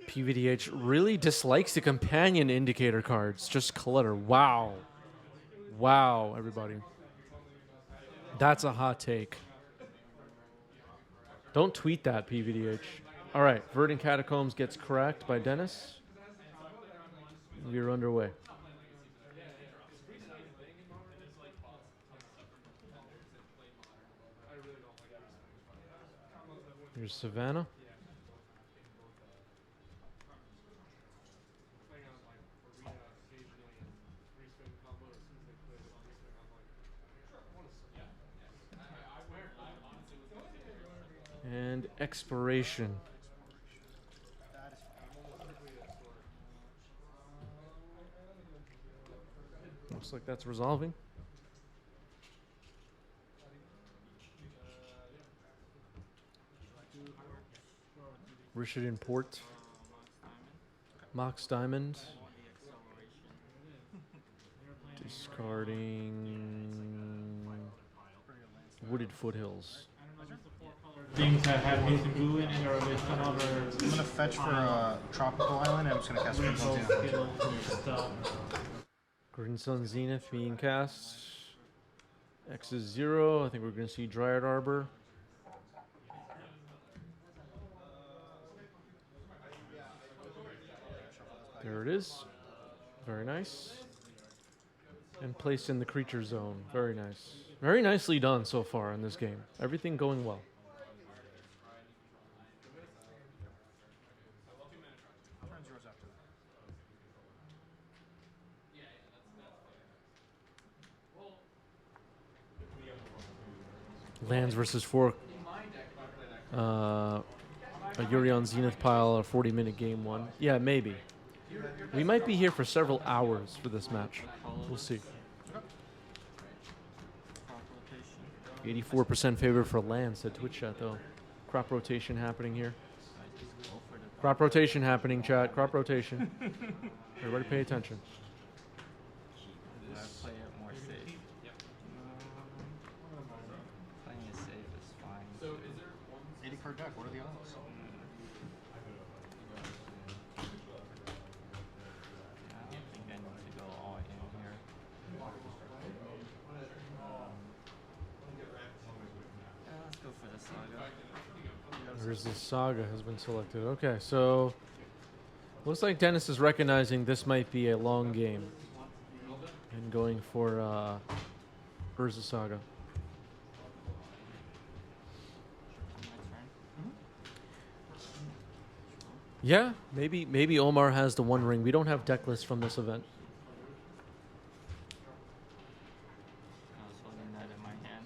PVDH really dislikes the companion indicator cards. Just clutter. Wow. Wow, everybody. That's a hot take. Don't tweet that, PVDH. All right, Verdant Catacombs gets cracked by Dennis. We're underway. Here's Savannah. And Expiration. Looks like that's resolving. Richard Port. Mox Diamond. Discarding Wooded Foothills. Things that have missing blue in it, or there's some other. I'm gonna fetch for a tropical island, and I'm just gonna cast Crimson stuff. Crimson Zenith being cast. X is 0. I think we're gonna see Dryad Arbor. There it is. Very nice. And placed in the creature zone. Very nice. Very nicely done so far in this game. Everything going well. Lands versus 4. A Yurion Zenith pile, a 40-minute game 1. Yeah, maybe. We might be here for several hours for this match. We'll see. 84% favor for lands, said Twitch chat, though. Crop rotation happening here. Crop rotation happening, chat. Crop rotation. Everybody pay attention. Play it more safe. Playing it safe is fine. So is there 80 card deck, what are the odds? I don't think I need to go all in here. Yeah, let's go for the saga. There's the saga has been selected. Okay, so looks like Dennis is recognizing this might be a long game and going for Urza Saga. Yeah, maybe Omar has the one ring. We don't have deck lists from this event. I was holding that in my hand.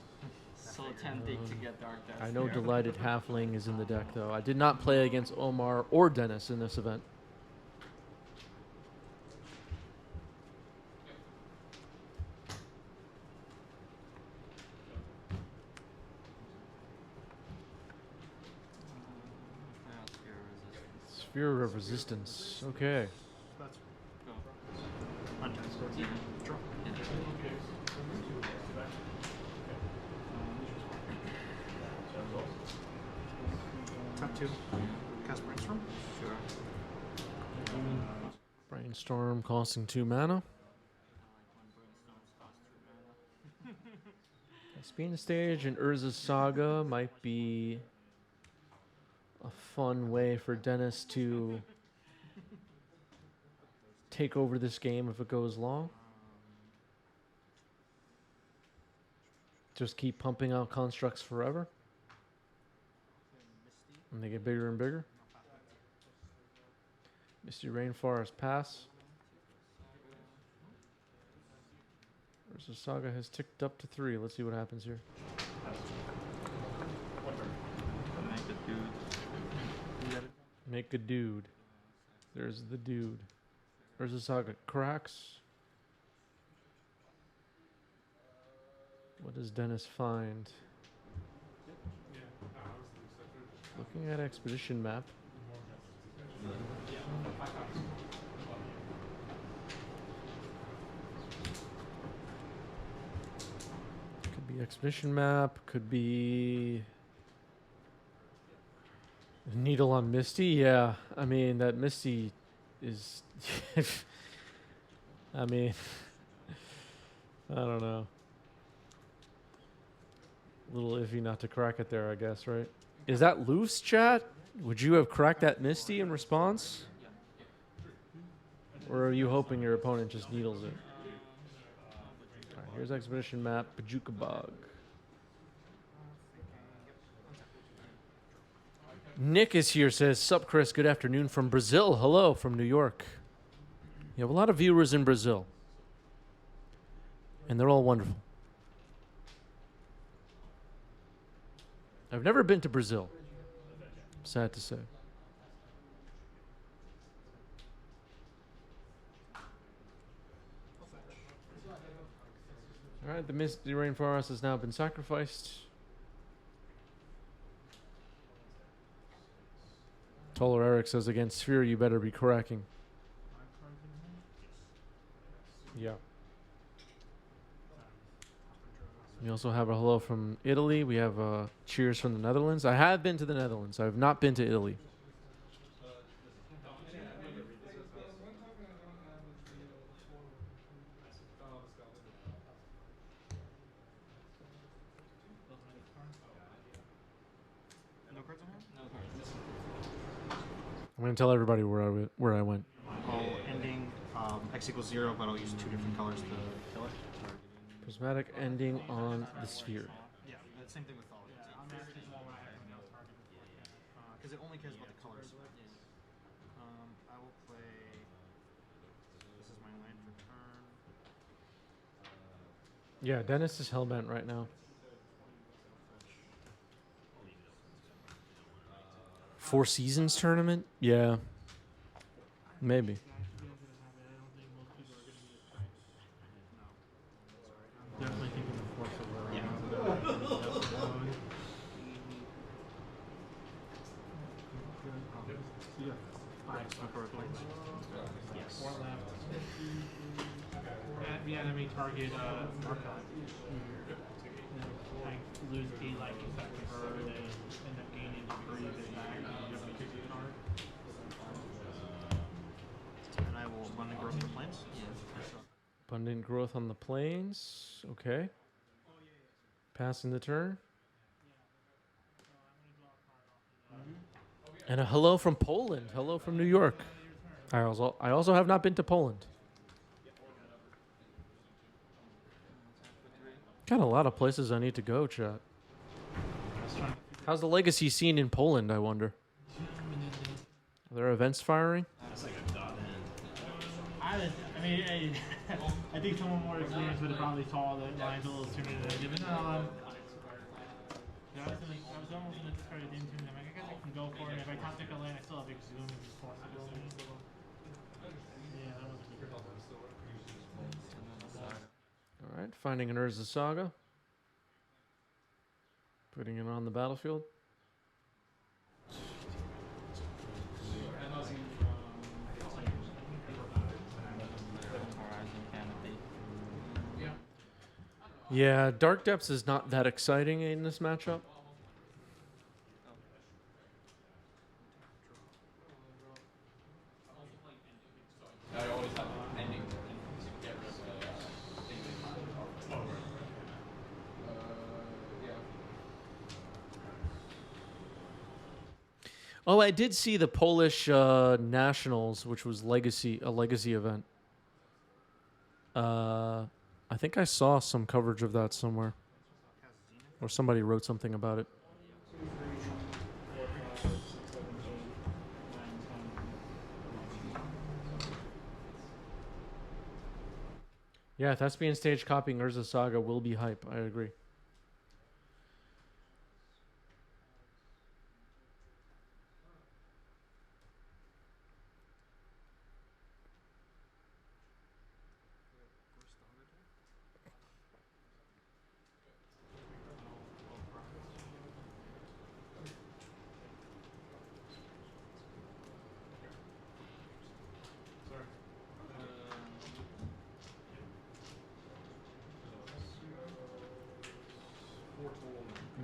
So tempting to get Dark Death. I know Delighted Halfling is in the deck, though. I did not play against Omar or Dennis in this event. Sphere of Resistance. Okay. That's Go. Draw. Tap 2. Cast Brainstorm. Sure. Brainstorm costing 2 mana. Caspian Stage and Urza's Saga might be a fun way for Dennis to take over this game if it goes long. Just keep pumping out constructs forever. And they get bigger and bigger. Misty Rainforest pass. Urza's Saga has ticked up to 3. Let's see what happens here. Make a dude. Make a dude. There's the dude. Urza's Saga cracks. What does Dennis find? Looking at expedition map. Could be expedition map, could be Needle on Misty? Yeah. I mean, that Misty is. I mean, I don't know. A little iffy not to crack it there, I guess, right? Is that loose, chat? Would you have cracked that Misty in response? Or are you hoping your opponent just needles it? Alright, here's Expedition map, Pajuka Bog. Nick is here, says, Sup, Chris, good afternoon from Brazil. Hello, from New York. You have a lot of viewers in Brazil. And they're all wonderful. I've never been to Brazil. Sad to say. Alright, the Misty Rainforest has now been sacrificed. Taller Eric says, against Sphere, you better be cracking. Yeah. We also have a hello from Italy. We have cheers from the Netherlands. I have been to the Netherlands. I have not been to Italy. No cards on hand? No cards. I'm going to tell everybody where I went. Oh, ending X equals 0, but I'll use 2 different colors to kill it. Prismatic ending on the sphere. Yeah, same thing with all of it. Because it only cares about the colors. I will play. This is my land for turn. Yeah, Dennis is hellbent right now. Four Seasons tournament? Yeah. Maybe. Definitely thinking the force of the Yes. 4 left. Yeah, then we target Markov. Like lose daylight effect to her, then end up gaining debris that back and you have to take the card. And I will run and growth the plants. Abundant growth on the plains. Okay. Passing the turn. And a hello from Poland. Hello from New York. I also have not been to Poland. Got a lot of places I need to go, chat. How's the legacy scene in Poland, I wonder? Are there events firing? I think someone more experienced would have probably saw the lines a little sooner than I did. But no, I was almost going to discard it into them. I guess I can go for it. If I top deck a land, I still have Exhume and possible. Yeah, that was a good call. All right, finding an Urza Saga. Putting it on the battlefield. Horizon Canopy. Yeah, Dark Depths is not that exciting in this matchup. Oh, I did see the Polish Nationals, which was a legacy event. I think I saw some coverage of that somewhere, or somebody wrote something about it. Yeah, Thespian stage copying Urza Saga will be hype. I agree.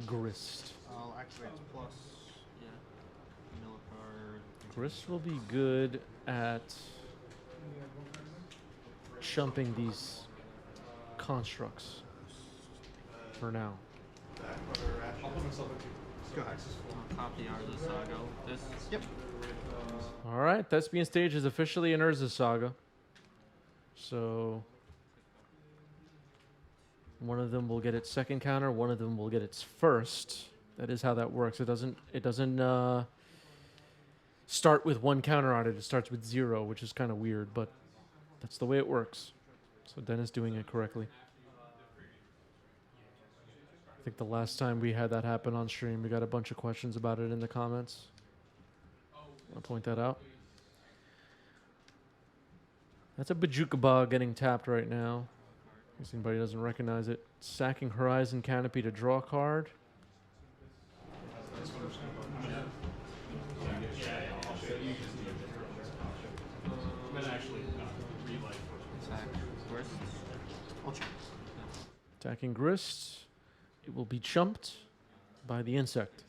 Grist. I'll activate its plus. Yeah. Grist will be good at chumping these constructs for now. Go ahead. I'll copy Urza Saga with this. Yep. All right, Thespian Stage is officially an Urza Saga. So one of them will get its second counter, one of them will get its first. That is how that works. It doesn't start with one counter on it. It starts with 0, which is kind of weird, but that's the way it works. So Dennis doing it correctly. I think the last time we had that happen on stream, we got a bunch of questions about it in the comments. I'll point that out. That's a Bajuka getting tapped right now. In case anybody doesn't recognize it. Sacking Horizon Canopy to draw a card. Attacking Grist. It will be chumped by the insect.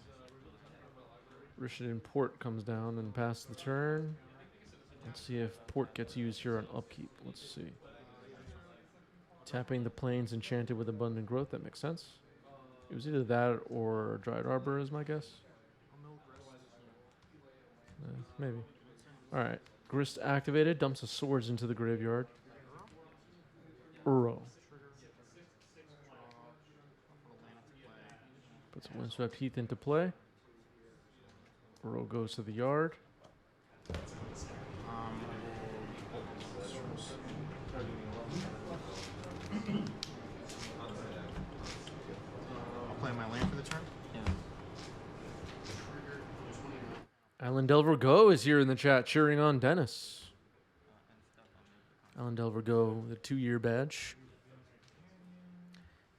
Rishadan Port comes down and passes the turn. Let's see if Port gets used here on upkeep. Let's see. Tapping the plains enchanted with abundant growth. That makes sense. It was either that or Dried Arbor is my guess. Maybe. Alright. Grist activated. Dumps the swords into the graveyard. Uro. Puts a Windswept Heath into play. Uro goes to the yard. I'll play my land for the turn. Yeah. Alan Delvergo is here in the chat cheering on Dennis. Alan Delvergo, the 2-year badge.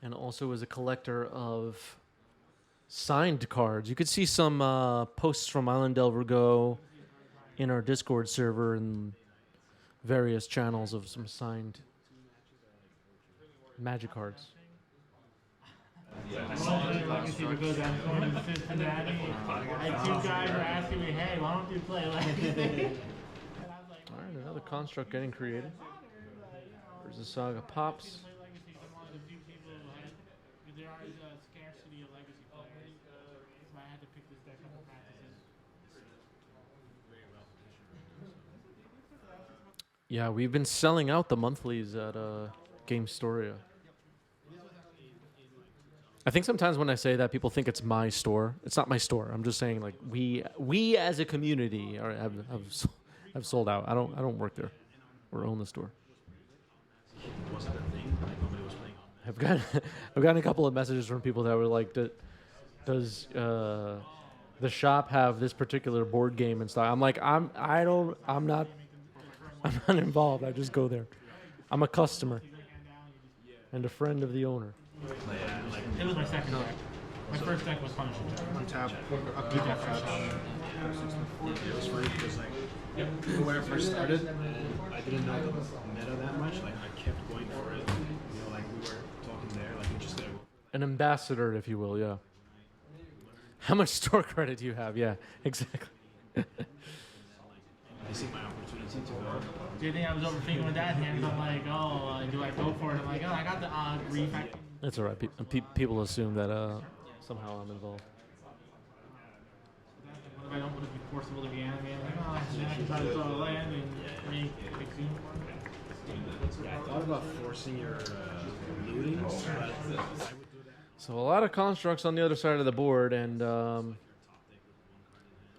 And also is a collector of signed cards. You could see some posts from Alan Delvergo in our Discord server and various channels of some signed Magic cards. Legacy because I'm going to Cincinnati. I had 2 guys were asking me, hey, why don't you play Legacy? And I was like, All right, another construct getting created. There's a Saga pops. play Legacy. I'm one of the few people who had, because there is a scarcity of Legacy players. So I had to pick this deck up for practices. Yeah, we've been selling out the monthlies at Game Storia. I think sometimes when I say that, people think it's my store. It's not my store. I'm just saying, like, we as a community have sold out. I don't work there or own the store. I've gotten a couple of messages from people that were like, does the shop have this particular board game and stuff? I'm like, I'm not involved. I just go there. I'm a customer and a friend of the owner. It was my second deck. My first deck was Punishing Jack. Untap, upkeep, fetch. It was free because, like, when I first started, I didn't know the meta that much. Like, I kept going for it. You know, like, we were talking there. Like, you just gotta go. An ambassador, if you will, yeah. How much store credit do you have? Yeah, exactly. I see my opportunity to go. Do you think I was overthinking with that? And I'm like, oh, do I go for it? I'm like, oh, I got the grief. That's all right. People assume that somehow I'm involved. What if I don't want to be forcible to be animated? Like, oh, then I can try to throw a land and make fixing. Yeah, I thought about forcing your looting, but I would do that. So a lot of constructs on the other side of the board, and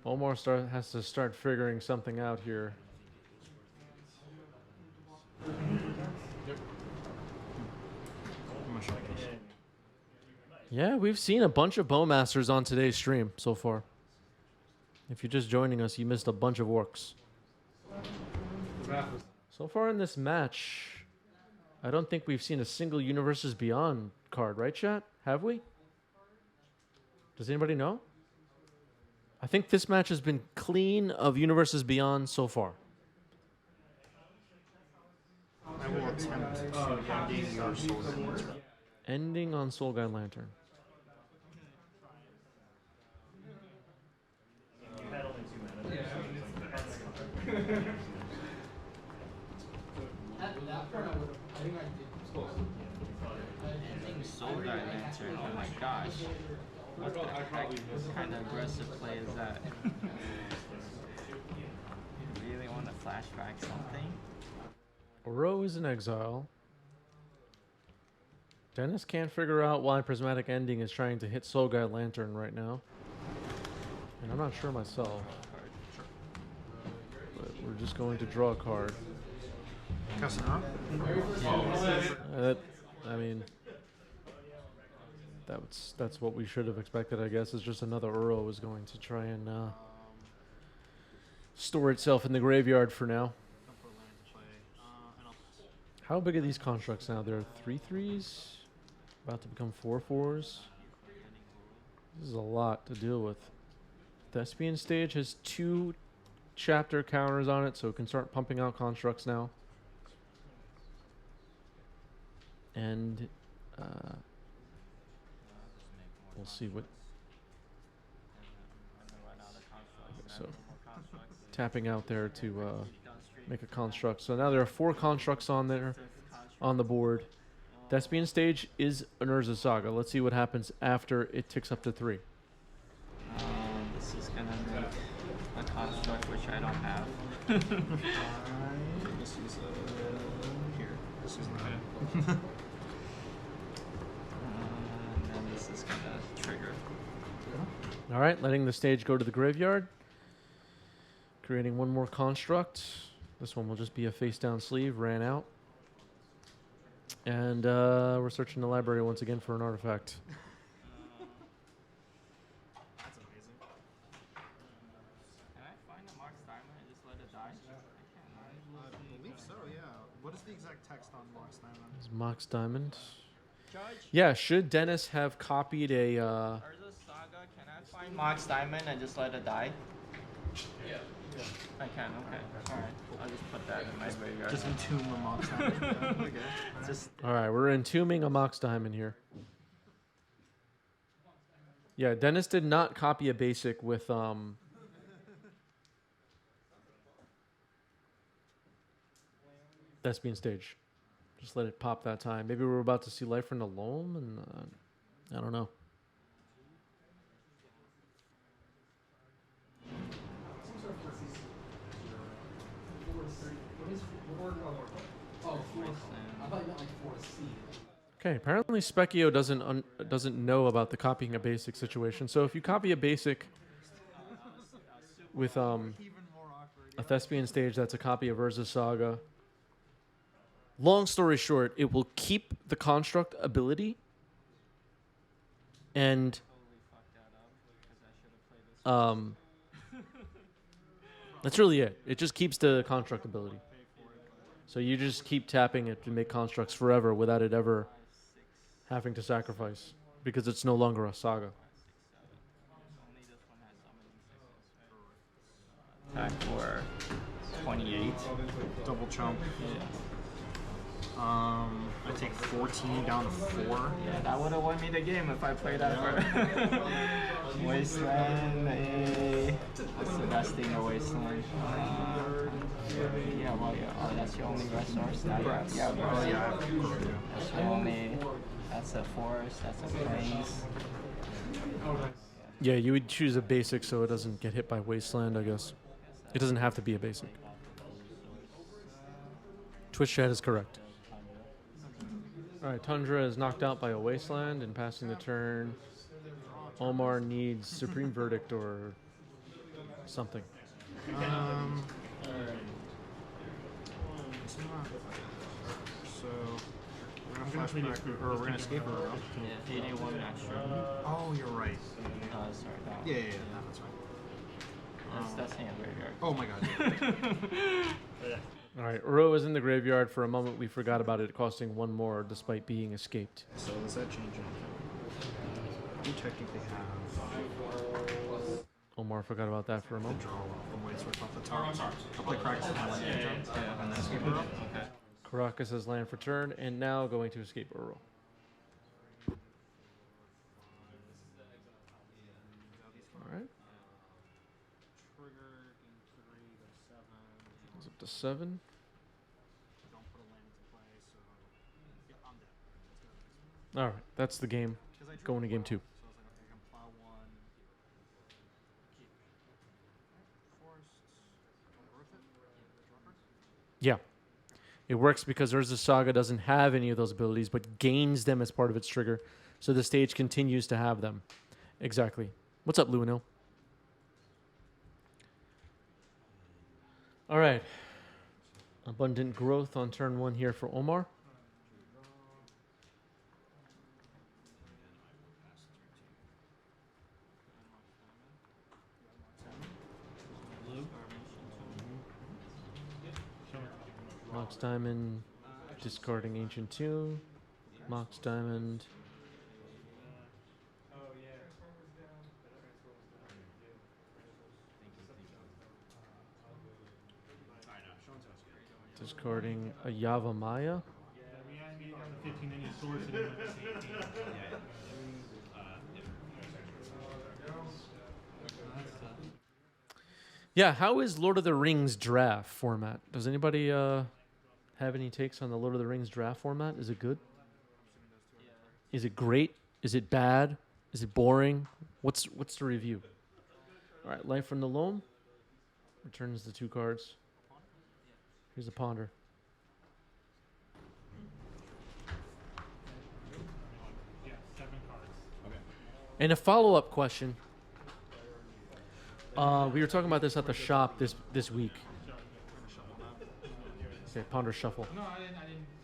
Omar has to start figuring something out here. Yeah, we've seen a bunch of Bowmasters on today's stream so far. If you're just joining us, you missed a bunch of orcs. So far in this match, I don't think we've seen a single Universes Beyond card, right, chat? Have we? Does anybody know? I think this match has been clean of Universes Beyond so far. I will attempt to ending your soul lantern. Ending on Soul Guide Lantern. Ending Soul Guy Lantern. Oh my gosh. What the heck kind of aggressive play is that? You really want to flashback something? Oro is in exile. Dennis can't figure out why Prismatic Ending is trying to hit Soul Guide Lantern right now. And I'm not sure myself. But we're just going to draw a card. I mean, that's what we should have expected, I guess. Is just another Uro is going to try and store itself in the graveyard for now. How big are these constructs now? There are 3/3s, about to become 4/4s. This is a lot to deal with. Thespian Stage has 2 chapter counters on it, so it can start pumping out constructs now. And we'll see what. So tapping out there to make a construct. So now there are 4 constructs on there, on the board. Thespian Stage is an Urza Saga. Let's see what happens after it ticks up to 3. This is gonna make a construct which I don't have. This is here. This is not. And then this is gonna trigger. All right, letting the stage go to the graveyard. Creating one more construct. This one will just be a face-down sleeve. Ran out. And we're searching the library once again for an artifact. That's amazing. Can I find a Mark's Diamond and just let it die? I can't. I believe so, yeah. What is the exact text on Mox Diamond? This is Mox Diamond. Judge? Yeah, should Dennis have copied a... Urza Saga, can I find Mark's Diamond and just let it die? Yeah. I can, okay. Alright. I'll just put that in my graveyard. Just entomb the Mox Diamond. Okay. Just All right, we're entombing a Mox Diamond here. Yeah, Dennis did not copy a basic with... Thespian Stage. Just let it pop that time. Maybe we're about to see Life from the Loam, and I don't know. Okay, apparently Specchio doesn't know about the copying a basic situation. So if you copy a basic with a Thespian Stage that's a copy of Urza Saga, long story short, it will keep the construct ability, and that's really it. It just keeps the construct ability. So you just keep tapping it to make constructs forever without it ever having to sacrifice, because it's no longer a saga. attack for 28. Double chump. Yeah. I take 14 down to 4. Yeah, that would have won me the game if I played that for Wasteland. What's the best thing in Wasteland? Yeah, well, yeah. Oh, that's your only resource. Now yeah, Oh, yeah. that's your only. That's a forest. That's a plains. Yeah, you would choose a basic so it doesn't get hit by Wasteland, I guess. It doesn't have to be a basic. Twitch chat is correct. Alright, Tundra is knocked out by a Wasteland, and passing the turn, Omar needs Supreme Verdict or something. It's not. So we're gonna flashback, or we're gonna escape her. Yeah, 81 extra. Oh, you're right. Sorry, that one. Yeah, that's right. That's hand graveyard. Oh my god. Alright, Uro is in the graveyard. For a moment, we forgot about it costing 1 more despite being escaped. So does that change anything? We technically have Omar forgot about that for a the moment. draw from ways off the top. A couple of cracks in the land. And then escape her. Okay. Caracas has land for turn, and now going to escape Uro. Alright. Trigger in 3 to 7. to 7. Don't put a land into play, so yeah, I'm dead. Let's go to the next one. All right, that's the game. 'Cause I drew Going to game plow, 2. So I was like, okay, I can plow 1, keep. Forest, growth it, draw card. Yeah. It works because Urza Saga doesn't have any of those abilities, but gains them as part of its trigger. So the stage continues to have them. Exactly. What's up, Luino? All right. Abundant growth on turn 1 here for Omar. Mox Diamond, discarding Ancient 2. Mox Diamond. Discarding a Yava Maya. We animated down to 15, then you source it in with 18. Yeah, how is Lord of the Rings draft format? Does anybody have any takes on the Lord of the Rings draft format? Is it good? Is it great? Is it bad? Is it boring? What's the review? All right, Life from the Loam returns the 2 cards. Here's a Ponder. Yeah, 7 cards. Okay. And a follow-up question. We were talking about this at the shop this week. Okay, Ponder Shuffle. No, I didn't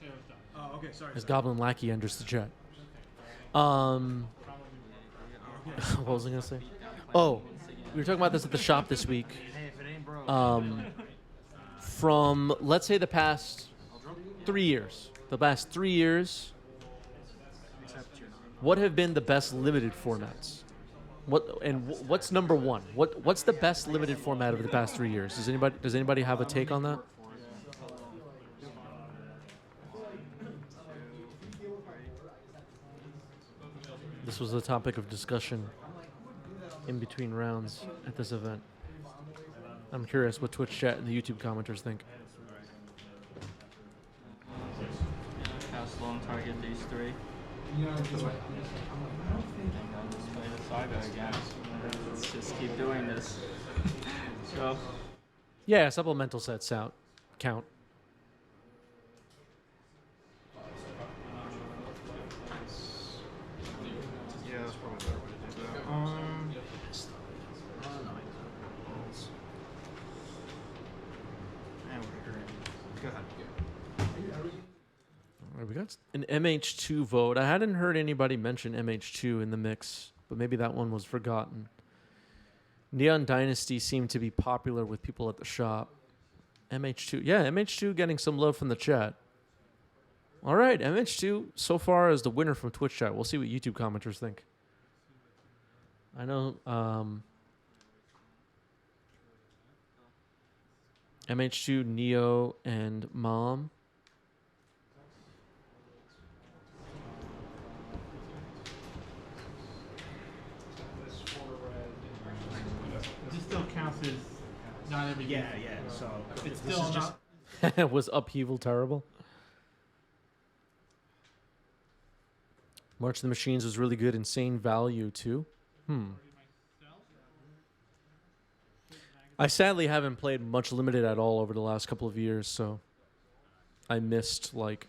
say it was done. Oh, okay. Sorry. As Goblin Lackey enters the chat. What was I gonna say? Oh, we were talking about this at the shop this week. Hey, if it ain't broke. From let's say the past 3 years. The past 3 years, Except you're not. what have been the best limited formats? What's number one? What's the best limited format of the past 3 years? Does anybody have a take on that? This was the topic of discussion in between rounds at this event. I'm curious what Twitch chat and the YouTube commenters think. Cast long target these 3. I'll just play the Saga again. Let's just keep doing this. So, Yeah, supplemental sets count. Yeah, that's probably a better way to do that. And we're agreeing. Go ahead. All right, we got an MH2 vote. I hadn't heard anybody mention MH2 in the mix, but maybe that one was forgotten. Neon Dynasty seemed to be popular with people at the shop. MH2. Yeah, MH2 getting some love from the chat. All right, MH2 so far is the winner from Twitch chat. We'll see what YouTube commenters think. I know MH2, Neo, and Mom. This still counts as not every game. Yeah. So It's this still is just not. Was Upheaval terrible? March of the Machines was really good. Insane Value, too. I sadly haven't played much limited at all over the last couple of years, so I missed, like,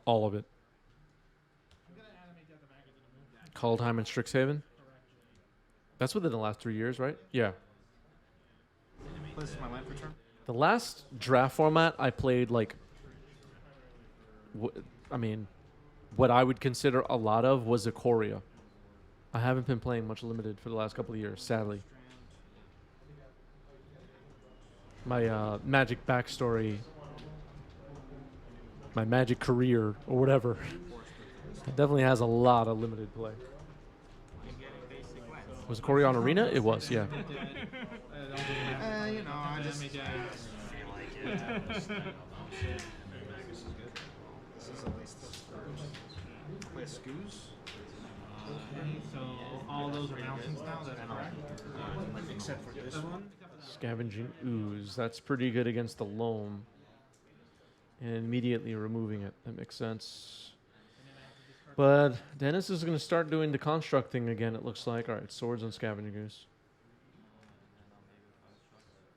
all of it. Kaldheim and Strixhaven? That's within the last 3 years, right? Yeah. This is my land for turn. The last draft format I played, like, what I would consider a lot of was Ikoria. I haven't been playing much limited for the last couple of years, sadly. My Magic backstory, my Magic career, or whatever, it definitely has a lot of limited play. Was Ikoria on Arena? It was, yeah. You know, I just feel like it. This is at least play Scoos. So all those are mountains now. That's correct. except for this one. Scavenging Ooze. That's pretty good against the Loam. And immediately removing it. That makes sense. But Dennis is going to start doing the construct thing again, it looks like. All right, Swords and Scavenging Ooze.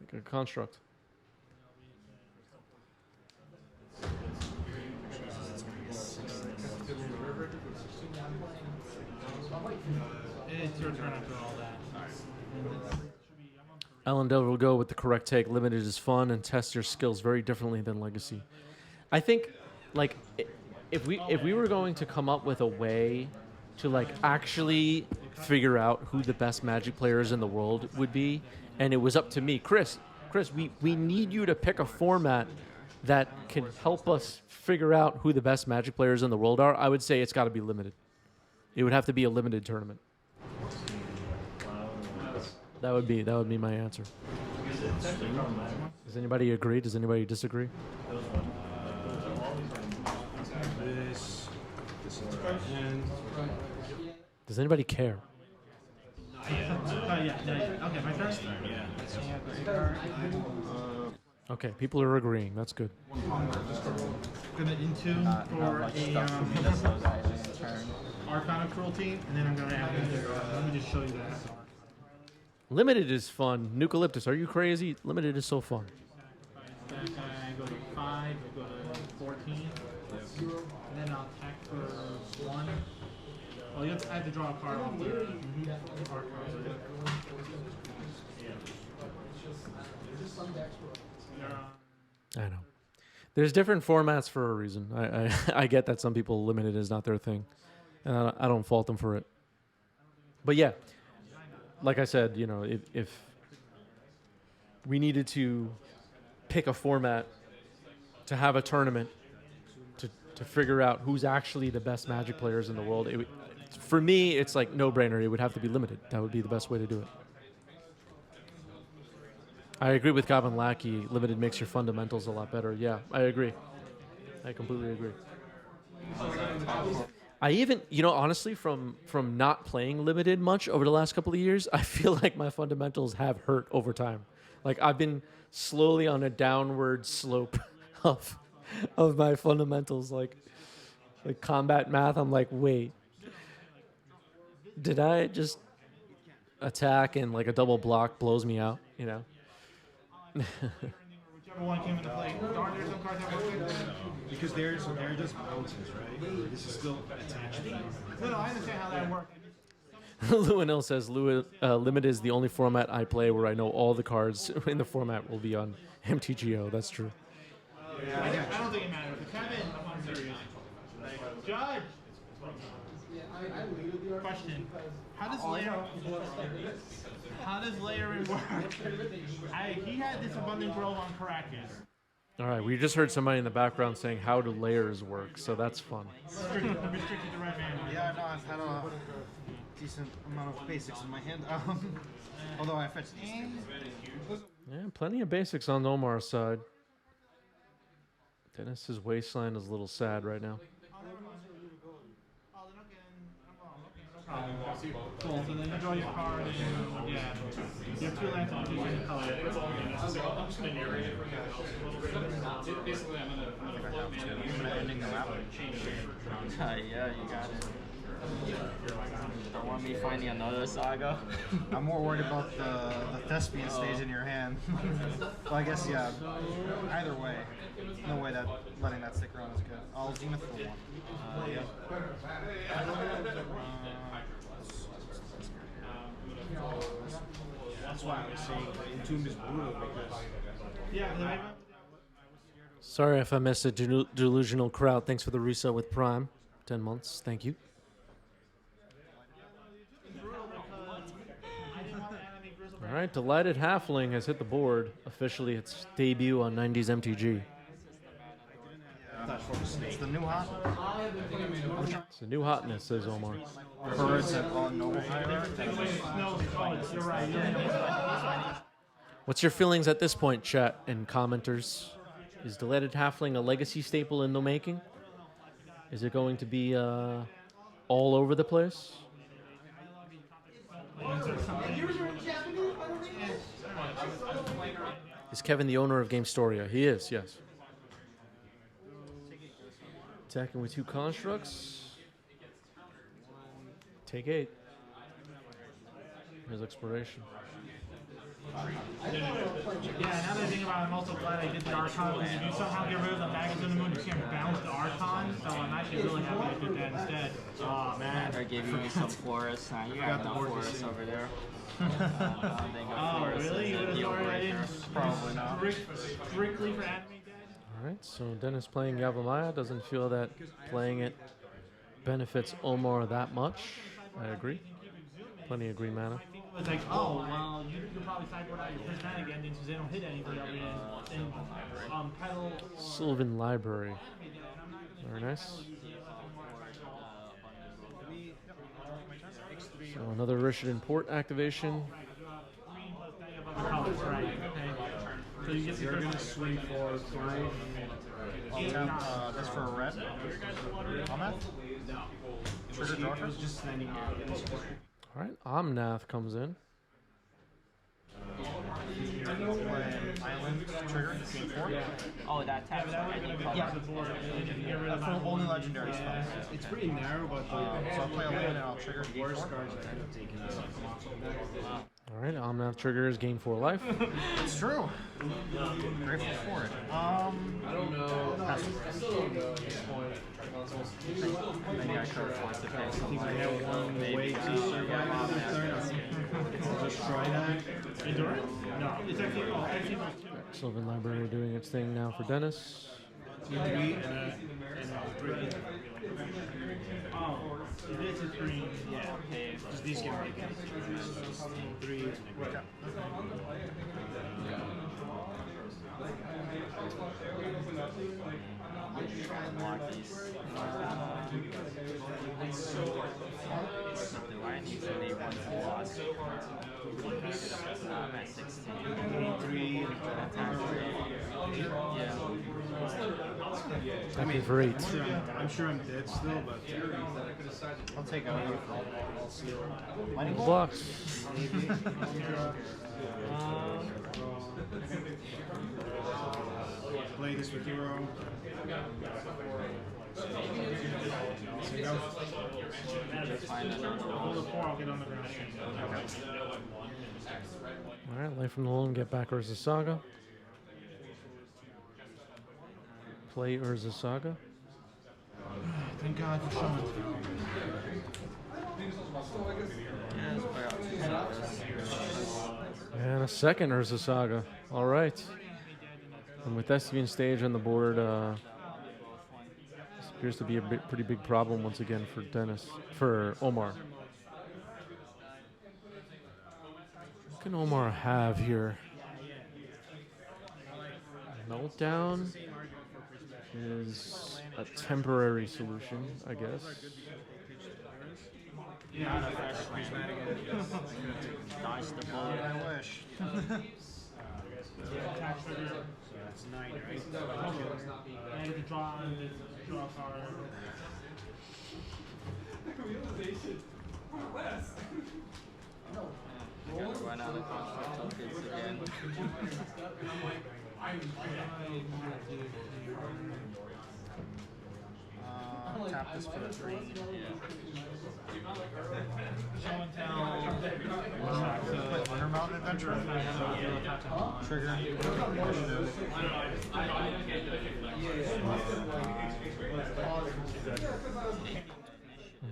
Make a construct. It's your turn after all that. Alan Delver will go with the correct take. Limited is fun and tests your skills very differently than Legacy. I think, like, if we were going to come up with a way to like actually figure out who the best Magic players in the world would be, and it was up to me, Chris, we need you to pick a format that can help us figure out who the best Magic players in the world are. I would say it's got to be limited. It would have to be a limited tournament. That would be my answer. Does anybody agree? Does anybody disagree? This and Does anybody care? Yeah. Okay, my turn. Okay, people are agreeing. That's good. Gonna into Not for much a stuff for me to slow guys in turn. Arcana Cruelty, and then I'm gonna add let me just show you that. Limited is fun. Eucalyptus, are you crazy? Limited is so fun. That guy go to 5, I go to 14. And then I'll attack for 1. Oh, I have to draw a card off the card. I know. There's different formats for a reason. I get that some people limited is not their thing. And I don't fault them for it. But yeah, like I said, you know, if we needed to pick a format to have a tournament to figure out who's actually the best Magic players in the world, for me, it's like no-brainer. It would have to be limited. That would be the best way to do it. I agree with Goblin Lackey. Limited makes your fundamentals a lot better. Yeah, I agree. I completely agree. I even, you know, honestly, from not playing limited much over the last couple of years, I feel like my fundamentals have hurt over time. Like I've been slowly on a downward slope of my fundamentals, like combat math. I'm like, wait, did I just attack and like a double block blows me out? You know. Whichever one came into play. Darn, there's some cards that work. because they're just mountains, right? This is still attached. No, I understand how that works. Lewinil says, Limited is the only format I play where I know all the cards in the format will be on MTGO. That's true. I don't think it matters. Kevin, I'm serious. Judge! Question. How does layering work? He had this abundant growth on Caracas. All right, we just heard somebody in the background saying how do layers work, so that's fun. Restricted to red mana. Yeah, no, I've had a decent amount of basics in my hand. Although I fetched these two. Yeah, plenty of basics on Omar's side. Dennis's waistline is a little sad right now. Cool, so then you draw your card and yeah. You have 2 lands and choose any color. Ending the map. Yeah, you got it. Don't want me finding another saga. I'm more worried about the thespian stage in your hand. Well, I guess, yeah. Either way, no way that letting that stick around is good. I'll Zenith for 1. That's why I was saying Entomb is brutal because Yeah, Sorry if I missed a delusional crowd. Thanks for the reset with Prime. 10 months. Thank you. All right, Delighted Halfling has hit the board. Officially, its debut on 90s MTG. It's the new hot. It's a new hotness, says Omar. Birds and all noble hierarchy. you're right. What's your feelings at this point, chat and commenters? Is Delighted Halfling a legacy staple in the making? Is it going to be all over the place? Is Kevin the owner of Game Storia? He is, yes. Attacking with 2 constructs. Take 8. Here's exploration. Yeah, now that I think about it, I'm also glad I did the Archon, because if you somehow get rid of the Magus in the Moon, you can't bounce the Archon, so I'm actually really happy I did that instead. Oh, man. I gave you some forests. Nah, you got no forests over there. Oh, really? You would have thought I didn't Probably not. strictly for anime dead? Alright, so Dennis playing Yavimaya doesn't feel that playing it benefits Omar that much. I agree. Plenty of green mana. I think it was like, oh, well, you could probably sideboard out your prismatic endings because they don't hit anything other than pedal. Sylvan Library. Very nice. So another Richard Port activation. Green plus any of other colors, right? Okay. So you get the You're first gonna swing for 5. I'll tap this for a red. On that? Trigger draw I was just standing here. Alright, Omnath comes in. Island trigger. Game 4. Oh, that taps on any color. yeah. the board. You can get rid of that. Only legendary spells. It's pretty narrow, but So I'll play a land and I'll trigger game worst 4. cards I end up taking out. Alright, Omnath triggers gain 4 life. It's true. Grateful for it. I don't know. Pass. I still don't know at this point. Maybe I could afford to pay I some think I money. have one way to survive on this turn. I'll just try that. Endure? No. It's actually plus 2. Sylvan Library doing its thing now for Dennis. 2, 3, and 3. Oh, this is green. Yeah, okay. Because these can make it. 3 and a green. Block these. Do I need to leave one to loss? I'm at 16. 3 and Attack rate. Yeah. I mean, for 8. I'm sure I'm dead still, but I'll take out you. Lightning bolt? Blocks. play this with hero. Find another Hold the 4, I'll get on the ground. Alright, Life from the Loam, get back Urza Saga. Play Urza Saga. Thank God for showing. Yes, play out 2 sagas. And a second Urza Saga. Alright. And with Thespian Stage on the board, this appears to be a pretty big problem once again for for Omar. What can Omar have here? Meltdown is a temporary solution, I guess. Not a fresh land. Dodge the bullet. I wish. That's 9, right? I get to draw a card. I gotta run out of construct tokens again. Tap this for a 3. Show and tell. Undermountain Adventure. Trigger. Initiative.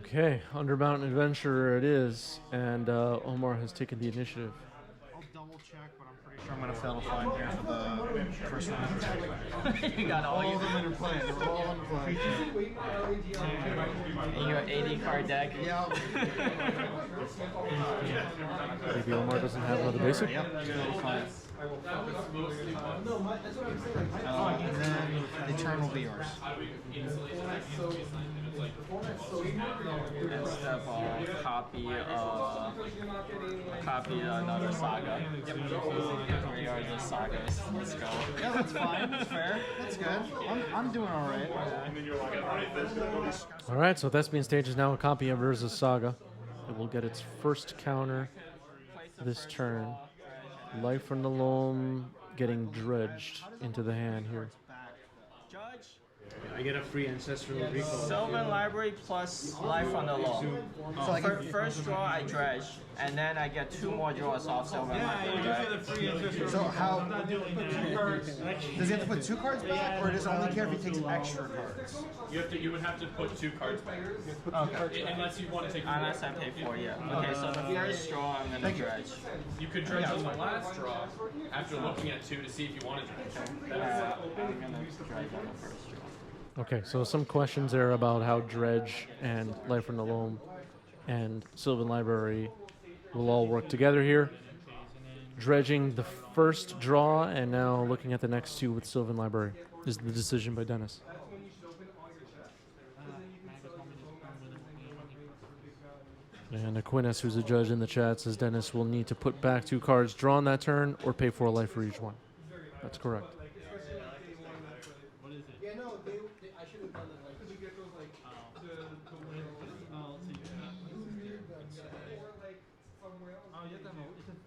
Okay, Undermountain Adventurer it is, and Omar has taken the initiative. I'll double check, but I'm pretty sure I'm going to fail to find here for the first round. You got all All of them interplay. They're all in play. in your 80 card deck. Yeah. Maybe Omar doesn't have another basic. Yep. Fine. And then the turn will be yours. And step on copy another saga. Yep. 3 are the sagas. Let's go. Yeah, that's fine. That's fair. That's good. I'm doing all right. All right, so Thespian Stage is now a copy of Urza's Saga. It will get its first counter this turn. Life from the Loam getting dredged into the hand here. Judge. I get a free ancestral recall. Sylvan Library plus life from the law. So like First draw I dredge, and then I get 2 more draws off Sylvan Library. Right? so how does he have to put 2 cards back, or does it only care if he takes extra cards? You would have to put 2 cards back. Okay. Unless you want to take. Unless I pay 4, yeah. Okay, so the first draw I'm gonna dredge. You could dredge on the last draw after looking at 2 to see if you want to dredge. I'm gonna dredge on the first draw. Okay, so some questions there about how Dredge and Life from the Loam and Sylvan Library will all work together here. Dredging the first draw and now looking at the next 2 with Sylvan Library is the decision by Dennis. And Aquinas, who's a judge in the chat, says Dennis will need to put back 2 cards drawn that turn or pay 4 life for each one. That's correct.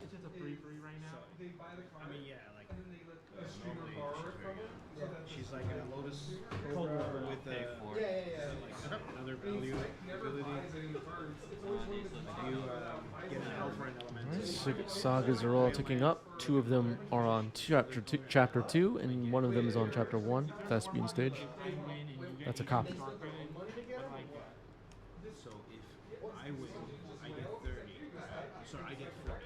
It's just a free right now. I mean, yeah, like normally she's like a Lotus Cobra with like another value ability. You get an elf for an element. Sagas are all ticking up. 2 of them are on chapter 2, and 1 of them is on chapter 1, Thespian stage. That's a copy. So if I win, I get 30. Sorry, I get 40.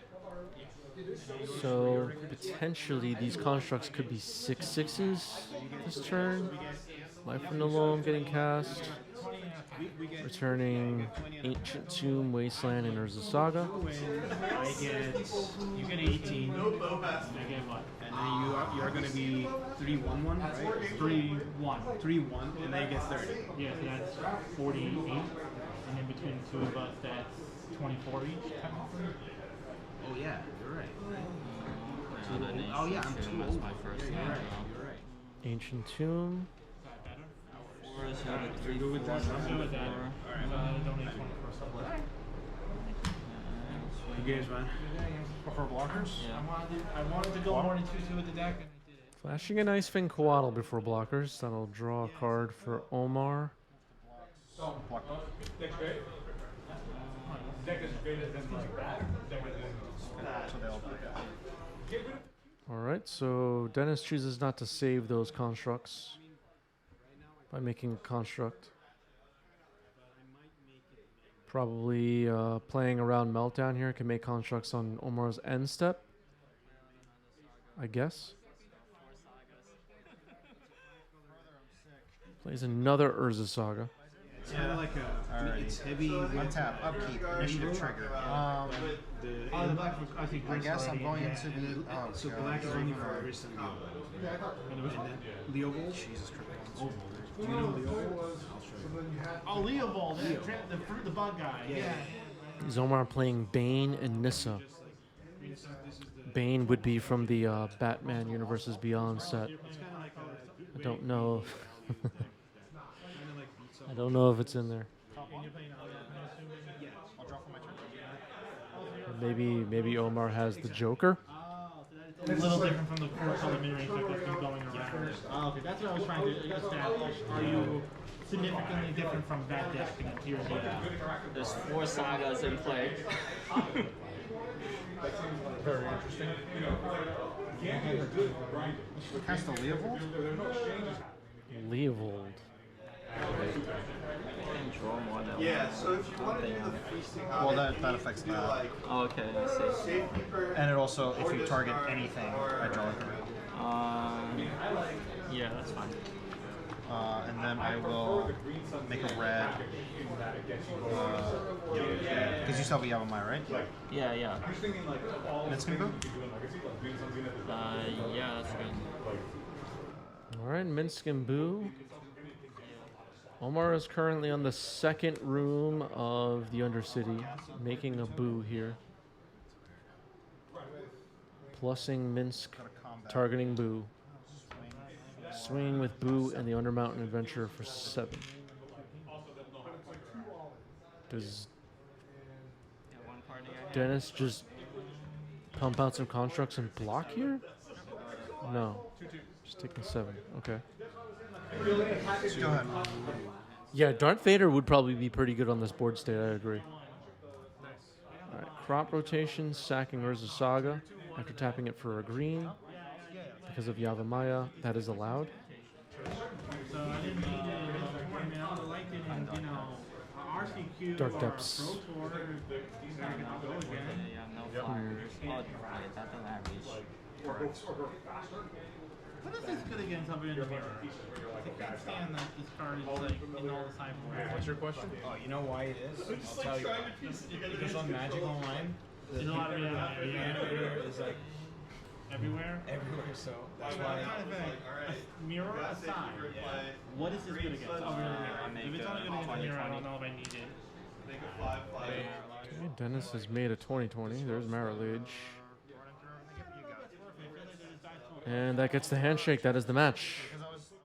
So potentially these constructs could be 6/6s this turn. Life from the Loam getting cast. Returning Ancient Tomb, Wasteland, and Urza Saga. I get you get 18. I get what? And then you are going to be 3-1-1, right? 3-1. 3-1, and then you get 30. Yeah, so that's 48. And then between the 2 of us, that's 24 each. Technically. Oh yeah, you're right. Oh yeah, I'm too old. my first You're hand. right. You're right. Ancient Tomb. Is that better? You're good with that? I'm good with that. I don't need 24 stuff. You guys, man. Prefer blockers? I wanted to go more than 2-2 with the deck, and I did it. Flashing an Ice Fang Coatl before blockers. That'll draw a card for Omar. Block. So they all die. Alright, so Dennis chooses not to save those constructs by making a construct. Probably playing around Meltdown here can make constructs on Omar's end step, I guess. Plays another Urza Saga. It's kind of like a. It's heavy. Untap, upkeep, initiative trigger. I guess I'm going into the. Oh, So God. black is only for Arista and Leo. And then Leo Gold? Jesus Christ. Do you know Leo Gold? I'll show you. Oh, Leovold, the bug guy. Yeah. Is Omar playing Bane and Nissa? Bane would be from the Batman Universes Beyond set. I don't know. I don't know if it's in there. Maybe Omar has the Joker. A little different from the color mirroring effect that's been going around. Oh, okay, that's what I was trying to establish. Are you significantly different from that deck in Tears of the There's 4 sagas in play. Very interesting. Cast a Leovold? Leovold. Draw more than Yeah, so if you want to do the feasting Well, that affects that. Oh, okay, I see. safekeeper, And it also, if you target anything, I draw a card. Yeah, that's fine. And then I will make a red. Because you still have a Yavimaya, right? Yeah, yeah. Minskin Boo? Yeah, that's good. Alright, Minsk and Boo. Omar is currently on the 2nd room of the Undercity, making a Boo here. Plussing Minsk, targeting Boo. Swing with Boo and the Undermountain Adventure for 7. Does Dennis just pump out some constructs and block here? No. Just taking 7. Okay. Go ahead. Yeah, Darth Vader would probably be pretty good on this board state. I agree. All right. Crop rotation, sacking Urza Saga after tapping it for a green because of Yavimaya. That is allowed. So I didn't need it. I mean, I would have liked it in, you know, RCQ Dark or Depths. Pro Tour. Gotta get to go again. Yeah, no flyers. Oh, wait, that doesn't have reach. What is this good against over in the mirror? I can't stand that this card is like in all the sideboards. What's your question? Oh, you know why it is? I'll tell you. Because on Magic Online, the There's a lot of animator is like everywhere. everywhere, so that's why. Mirror aside, what is this good against? Oh, really? If it's only good against mirror, I don't know if I need it. Okay, Dennis has made a 2020. There's Marrowlage. And that gets the handshake. That is the match.